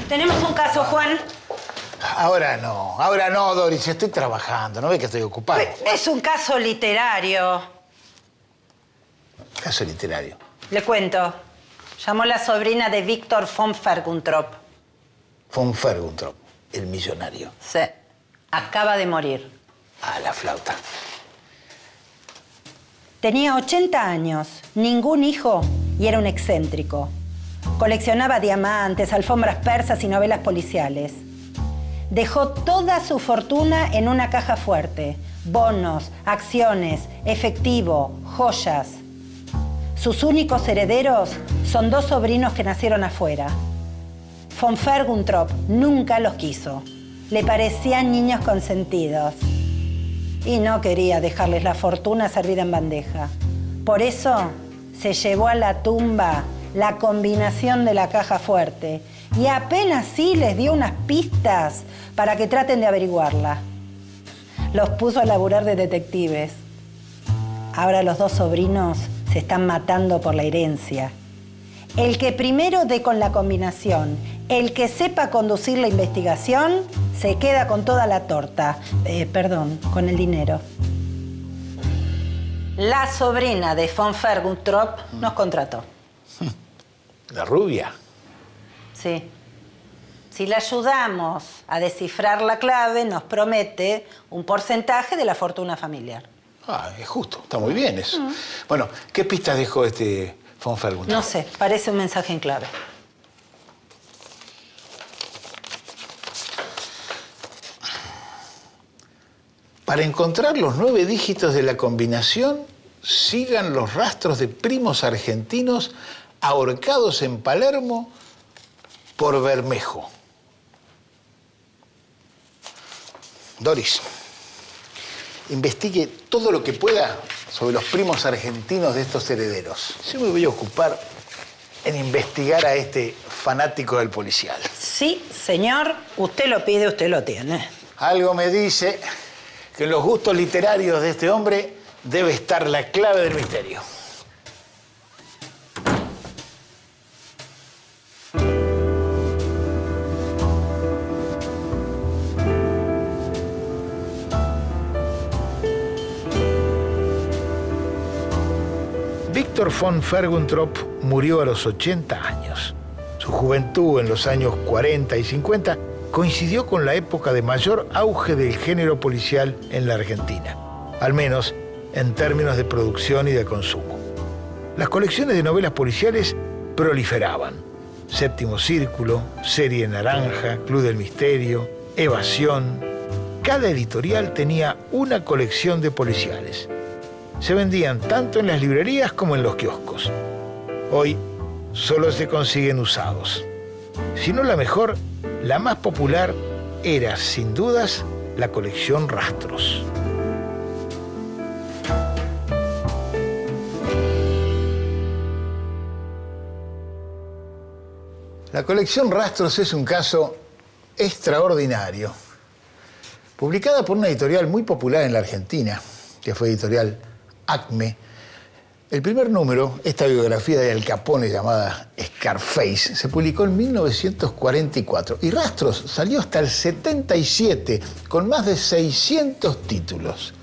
Tenemos un caso, Juan. Ahora no, Doris, estoy trabajando, ¿no ves que estoy ocupado? Es un caso literario. Caso literario. Le cuento. Llamó la sobrina de Víctor von Ferguntrop. Von Ferguntrop, el millonario. Sí. Acaba de morir. Ah, la flauta. Tenía 80 años, ningún hijo y era un excéntrico. Coleccionaba diamantes, alfombras persas y novelas policiales. Dejó toda su fortuna en una caja fuerte. Bonos, acciones, efectivo, joyas. Sus únicos herederos son 2 sobrinos que nacieron afuera. Von Ferguntrop nunca los quiso. Le parecían niños consentidos. Y no quería dejarles la fortuna servida en bandeja. Por eso se llevó a la tumba la combinación de la caja fuerte. Y apenas sí les dio unas pistas para que traten de averiguarla. Los puso a laburar de detectives. Ahora los 2 sobrinos se están matando por la herencia. El que primero dé con la combinación, el que sepa conducir la investigación, se queda con toda la torta. Perdón, con el dinero. La sobrina de von Ferguntrop nos contrató. ¿La rubia? Sí. Si la ayudamos a descifrar la clave, nos promete un porcentaje de la fortuna familiar. Ah, es justo, está muy bien eso. Bueno, ¿qué pistas dejó este von Ferguntrop? No sé, parece un mensaje en clave. Para encontrar los 9 dígitos de la combinación, sigan los rastros de primos argentinos ahorcados en Palermo por Bermejo. Doris, investigue todo lo que pueda sobre los primos argentinos de estos herederos. Yo me voy a ocupar en investigar a este fanático del policial. Sí, señor. Usted lo pide, usted lo tiene. Algo me dice que en los gustos literarios de este hombre debe estar la clave del misterio. Víctor von Ferguntrop murió a los 80 años. Su juventud en los años 40 y 50 coincidió con la época de mayor auge del género policial en la Argentina, al menos en términos de producción y de consumo. Las colecciones de novelas policiales proliferaban. Séptimo Círculo, Serie Naranja, Club del Misterio, Evasión. Cada editorial tenía una colección de policiales. Se vendían tanto en las librerías como en los kioscos. Hoy solo se consiguen usados. Si no la mejor, la más popular era, sin dudas, la colección Rastros. La colección Rastros es un caso extraordinario. Publicada por una editorial muy popular en la Argentina, que fue editorial Acme, el primer número, esta biografía de Al Capone llamada Scarface, se publicó en 1944 y Rastros salió hasta el 77 con más de 600 títulos.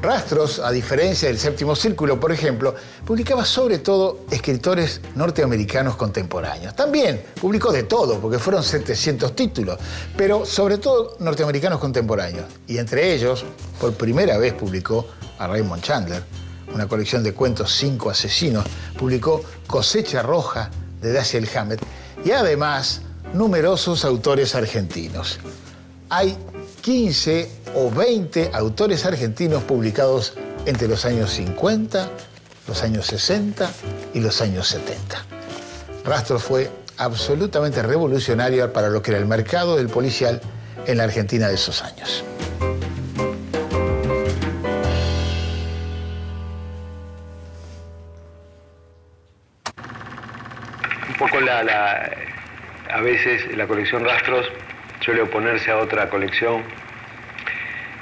Rastros, a diferencia del Séptimo Círculo, por ejemplo, publicaba sobre todo escritores norteamericanos contemporáneos. También publicó de todo, porque fueron 700 títulos, pero sobre todo norteamericanos contemporáneos. Y entre ellos, por primera vez publicó a Raymond Chandler, una colección de cuentos 5 asesinos, publicó Cosecha Roja de Dashiell Hammett y además numerosos autores argentinos. Hay 15 o 20 autores argentinos publicados entre los años 50, los años 60 y los años 70. Rastros fue absolutamente revolucionario para lo que era el mercado del policial en la Argentina de esos años. Un poco a veces la colección Rastros suele oponerse a otra colección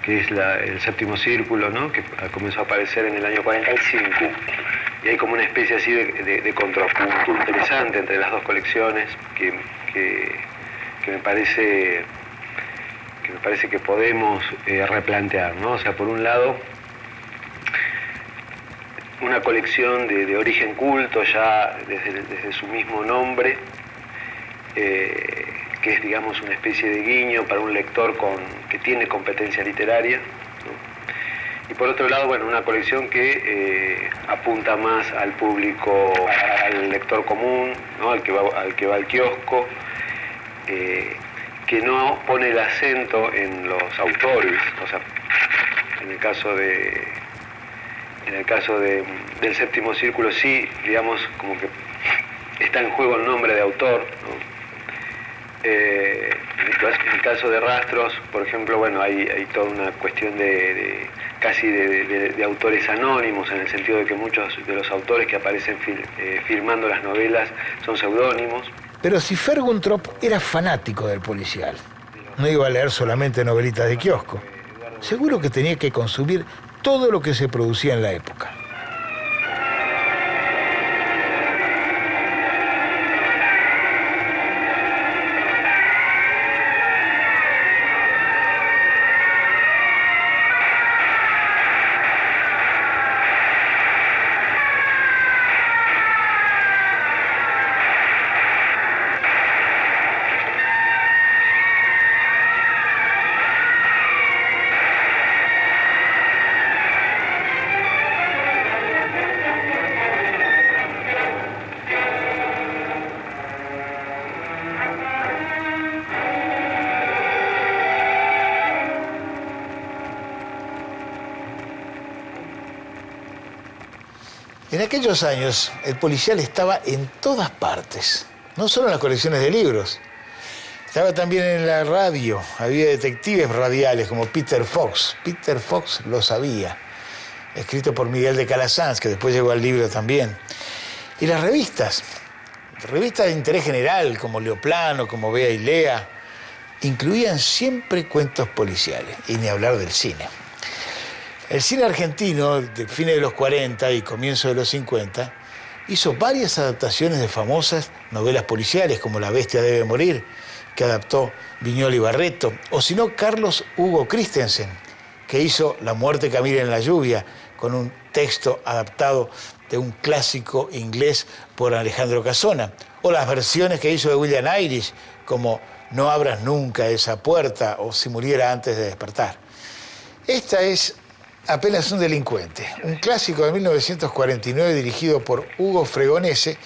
que es el Séptimo Círculo, ¿no? Que comenzó a aparecer en el año 45 y hay como una especie así de contrapunto interesante entre las dos colecciones que que me parece que podemos replantear, ¿no? O sea, por un lado, una colección de origen culto ya desde su mismo nombre, que es, digamos, una especie de guiño para un lector que tiene competencia literaria, ¿no? Y por otro lado, bueno, una colección que apunta más al público, al lector común, ¿no? al que va al kiosco, que no pone el acento en los autores. O sea, en el caso del Séptimo Círculo sí, digamos, como que está en juego el nombre de autor, ¿no? En el caso de Rastros, por ejemplo, bueno, hay toda una cuestión casi de autores anónimos, en el sentido de que muchos de los autores que aparecen firmando las novelas son seudónimos. Pero si Ferguntrop era fanático del policial, no iba a leer solamente novelitas de kiosco. Seguro que tenía que consumir todo lo que se producía en la época. En aquellos años, el policial estaba en todas partes, no solo en las colecciones de libros. Estaba también en la radio, había detectives radiales como Peter Fox. Peter Fox lo sabía, escrito por Miguel de Calasanz, que después llegó al libro también. Y las revistas de interés general, como Leoplano, como Bea y Lea, incluían siempre cuentos policiales, y ni hablar del cine. El cine argentino, de fines de los 40 y comienzos de los 50, hizo varias adaptaciones de famosas novelas policiales, como La bestia debe morir, que adaptó Viñoly Barreto, o si no, Carlos Hugo Christensen, que hizo La muerte camina en la lluvia, con un texto adaptado de un clásico inglés por Alejandro Casona, o las versiones que hizo de William Irish, como No abras nunca esa puerta, o Si muriera antes de despertar. Esta es Apenas un delincuente, un clásico de 1949 dirigido por Hugo Fregonese,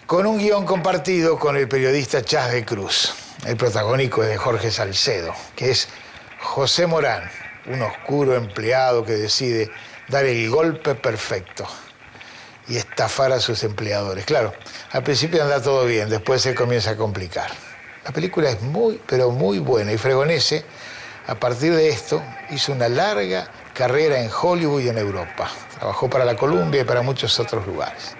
con un guión compartido con el periodista Chas de Cruz. El protagónico es de Jorge Salcedo, que es José Morán, un oscuro empleado que decide dar el golpe perfecto y estafar a sus empleadores. Claro, al principio anda todo bien, después se comienza a complicar. La película es muy, pero muy buena, y Fregonese, a partir de esto, hizo una larga carrera en Hollywood y en Europa. Trabajó para la Columbia y para muchos otros lugares.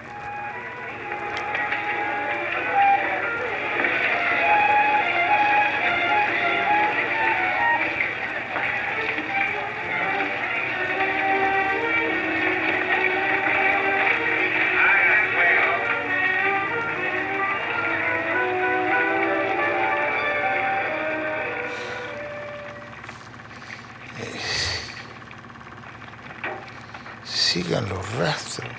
Sigan los rastros.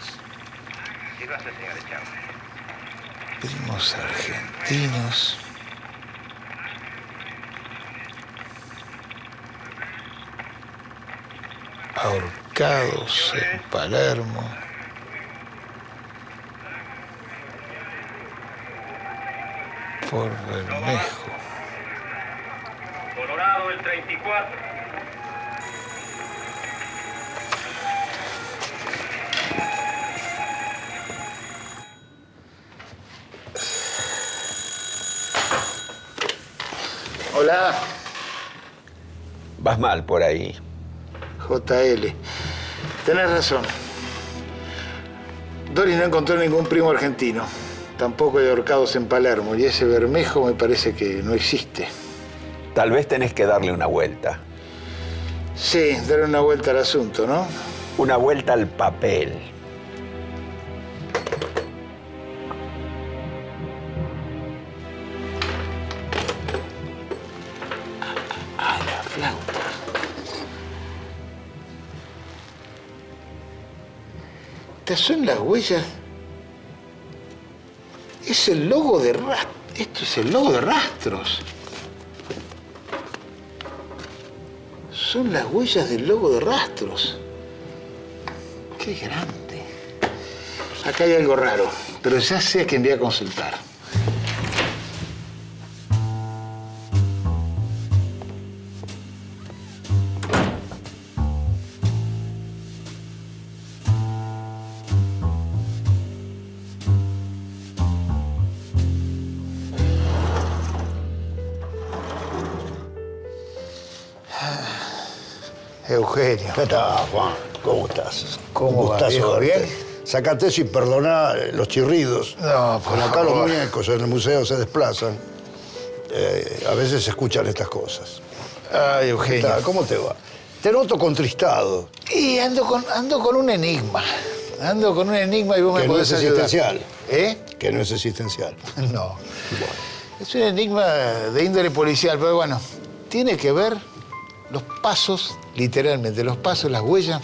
Primos argentinos. Ahorcados en Palermo. Por Bermejo. Colorado el 34. Hola. Vas mal por ahí. JL. Tenés razón. Doris no encontró ningún primo argentino. Tampoco hay ahorcados en Palermo. Y ese Bermejo me parece que no existe. Tal vez tenés que darle una vuelta. Sí, darle una vuelta al asunto, ¿no? Una vuelta al papel. Estas son las huellas. Es el logo de rastros. Esto es el logo de rastros. Son las huellas del logo de rastros. ¡Qué grande! Acá hay algo raro, pero ya sé a quién voy a consultar. Eugenio. ¿Qué tal, Juan? ¿Cómo estás? ¿Cómo Un va, gustazo viejo? verte. ¿Bien? Sácate eso y perdoná los chirridos. No, por Como acá los favor. muñecos en el museo se desplazan, a veces se escuchan estas cosas. Ay, ¿Qué Eugenio. tal? ¿Cómo te va? Te noto contristado, Y ando con un enigma. Ando con un enigma y vos me que no podés es ayudar. existencial. ¿Eh? Que no es existencial. No. Es un enigma de índole policial, pero bueno, tiene que ver los pasos, literalmente, los pasos, las huellas,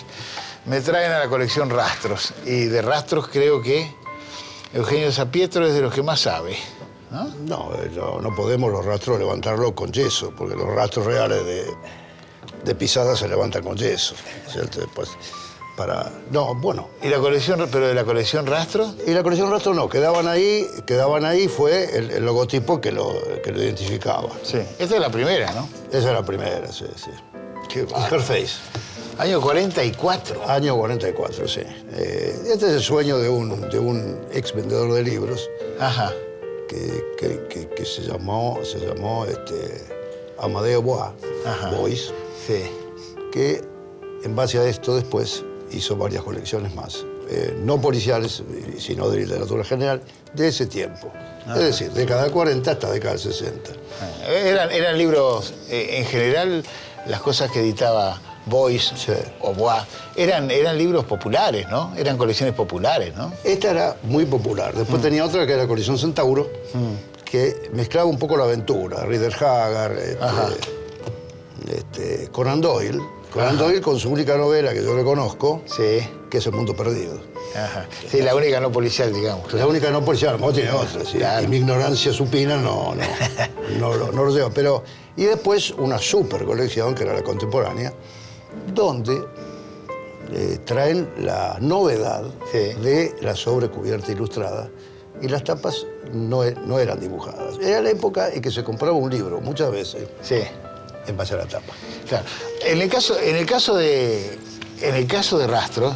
me traen a la colección Rastros. Y de rastros creo que Eugenio Zapietro es de los que más sabe. ¿No? No podemos los rastros levantarlos con yeso, porque los rastros reales de pisadas se levantan con yeso. ¿Cierto? Después, no, bueno. ¿Y la colección, pero de la colección Rastros? Y la colección rastros no, quedaban ahí, fue el logotipo que lo identificaba. Sí. Esta es la primera, ¿no? Esa es la primera, sí. Qué bárbaro. Scarface, Año 44. año 44, sí. Este es el sueño de un ex vendedor de libros Ajá. que se llamó Amadeo Ajá. Bois, Sí. que en base a esto después hizo varias colecciones más, no policiales, sino de literatura general, de ese tiempo. Es decir, década del 40 hasta década del 60. Eran libros, en general, las cosas que editaba Bois Sí. o Bois, eran libros populares, ¿no? Eran colecciones populares, ¿no? Esta era muy popular. Después tenía otra que era la colección Centauro, que mezclaba un poco la aventura. Rider Haggard, Ajá. Conan Doyle. Conan Doyle con su única novela que yo reconozco, Sí. que es El Mundo Perdido. Ajá. Sí, la única no policial, digamos. La única no policial, a lo mejor tiene otra, ¿sí? Claro. Y mi ignorancia supina no lo lleva. Pero, y después una super colección, que era la contemporánea, donde traen la novedad Sí. de la sobrecubierta ilustrada, y las tapas no eran dibujadas. Era la época en que se compraba un libro, muchas veces, Sí. en base a la tapa. Claro. En el caso de Rastros,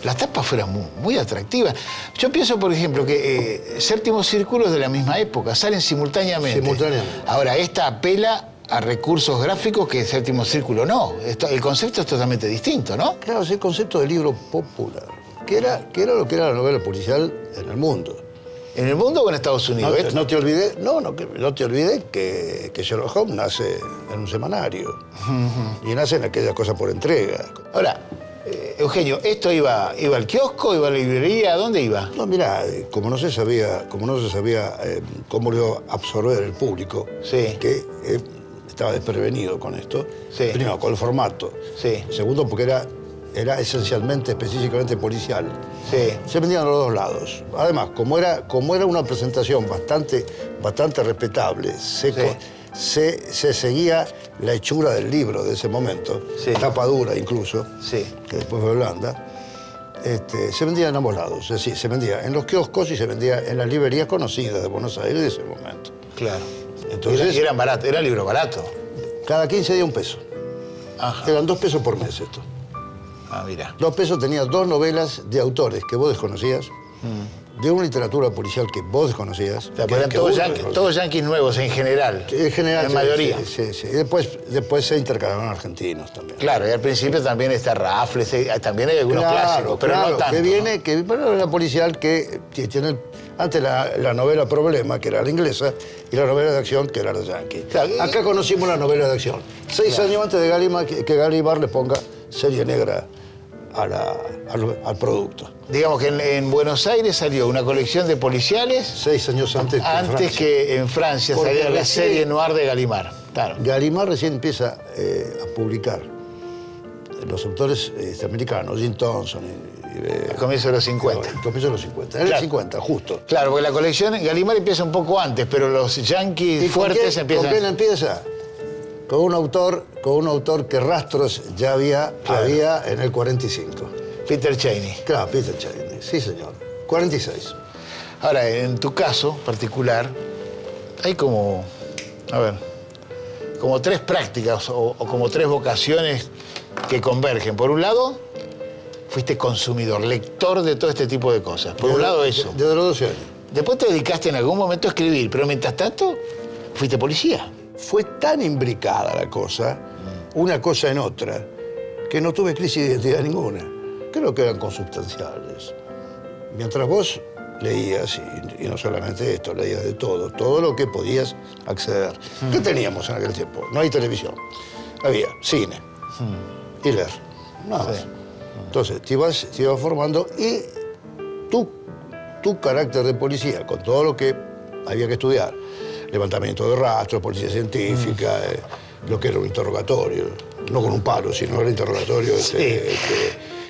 las tapas fueron muy atractivas. Yo pienso, por ejemplo, que Séptimo Círculo es de la misma época, salen simultáneamente. Simultáneamente. Ahora, esta apela a recursos gráficos que Séptimo Círculo no. El concepto es totalmente distinto, ¿no? Claro, es el concepto de libro popular, que era lo que era la novela policial en el mundo. ¿En el mundo o en Estados Unidos? No te olvides, no te olvides que Sherlock Holmes nace en un semanario. Y nace en aquella cosa por entrega. Ahora, Eugenio, ¿esto iba al kiosco, iba a la librería? ¿A dónde iba? No, mirá, como no se sabía cómo lo iba a absorber el público, Sí. que estaba desprevenido con esto. Sí. Primero, con el formato. Sí. Segundo, porque era esencialmente, específicamente policial. Sí. Se vendían a los dos lados. Además, como era una presentación bastante respetable, se seguía la hechura del libro de ese momento, Sí. tapa dura incluso, Sí. que después fue blanda, se vendía en ambos lados. Es decir, se vendía en los kioscos y se vendía en las librerías conocidas de Buenos Aires de ese momento. Claro. Entonces- Y eran baratos, era libro barato. Cada 15 días $1. Ajá. Eran $2 por mes esto. Ah, mira. $2 tenías 2 novelas de autores que vos desconocías, de una literatura policial que vos desconocías. O sea, que- eran que todos, uno yanquis, desconocía. todos yanquis nuevos en general. En general, En sí, mayoría. Sí. Y después se intercalaron argentinos también. Claro, y al principio también está Raffles, también hay algunos clásicos, pero no tanto. Bueno, la policial que tiene antes la novela Problema, que era la inglesa, y la novela de acción, que era la yankee. Claro, y- Acá conocimos la novela de acción. 6 años antes de Gallimard, que Gallimard le ponga serie negra al producto. Digamos que en Buenos Aires salió una colección de policiales 6 años antes en antes Francia. que en Francia Porque saliera la recién- serie noir de Gallimard. Claro. Gallimard recién empieza a publicar los autores americanos, Jim Thompson. A comienzos de los 50. A comienzos de los 50. En el 50, justo. Claro, porque la colección Gallimard empieza un poco antes, pero los yanquis fuertes empiezan... ¿Con quién empieza? Con un autor que Rastros ya había en el 45. Peter Cheney. Claro, Peter Cheney, sí señor. 46. Ahora, en tu caso particular, hay como, como tres prácticas o como tres vocaciones que convergen. Por un lado, fuiste consumidor, lector de todo este tipo de cosas. Por un lado eso. Desde los 12 años. Después te dedicaste en algún momento a escribir, pero mientras tanto, fuiste policía. Fue tan imbricada la cosa, una cosa en otra, que no tuve crisis de identidad ninguna. Creo que eran consubstanciales. Mientras vos leías, y no solamente esto, leías de todo lo que podías acceder. ¿Qué teníamos en aquel tiempo? No hay televisión. Había cine y leer. Nada más. Sí. Entonces, te ibas formando y tu carácter de policía, con todo lo que había que estudiar, levantamiento de rastros, policía científica, lo que era un interrogatorio, no con un palo, sino el interrogatorio.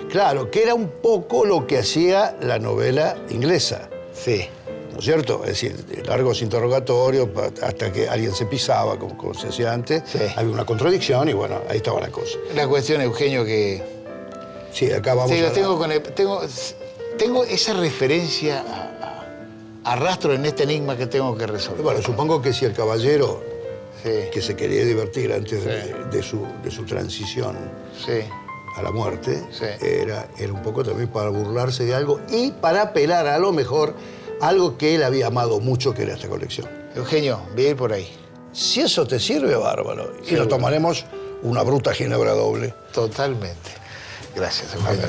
Claro, que era un poco lo que hacía la novela inglesa. Sí. ¿No es cierto? Es decir, largos interrogatorios hasta que alguien se pisaba, como se hacía antes. Sí. Había una contradicción y bueno, ahí estaba la cosa. La cuestión, Eugenio, que... Sí, acá vamos Sí, a... tengo esa referencia a Rastro en este enigma que tengo que resolver. Bueno, supongo que si el caballero, Sí. que se quería divertir antes de su transición Sí. a la muerte, Sí. era un poco también para burlarse de algo y para apelar a lo mejor algo que él había amado mucho, que era esta colección. Eugenio, voy a ir por ahí. Si eso te sirve, bárbaro. Y Seguro. lo tomaremos una bruta ginebra doble. Totalmente. Gracias, Eugenio.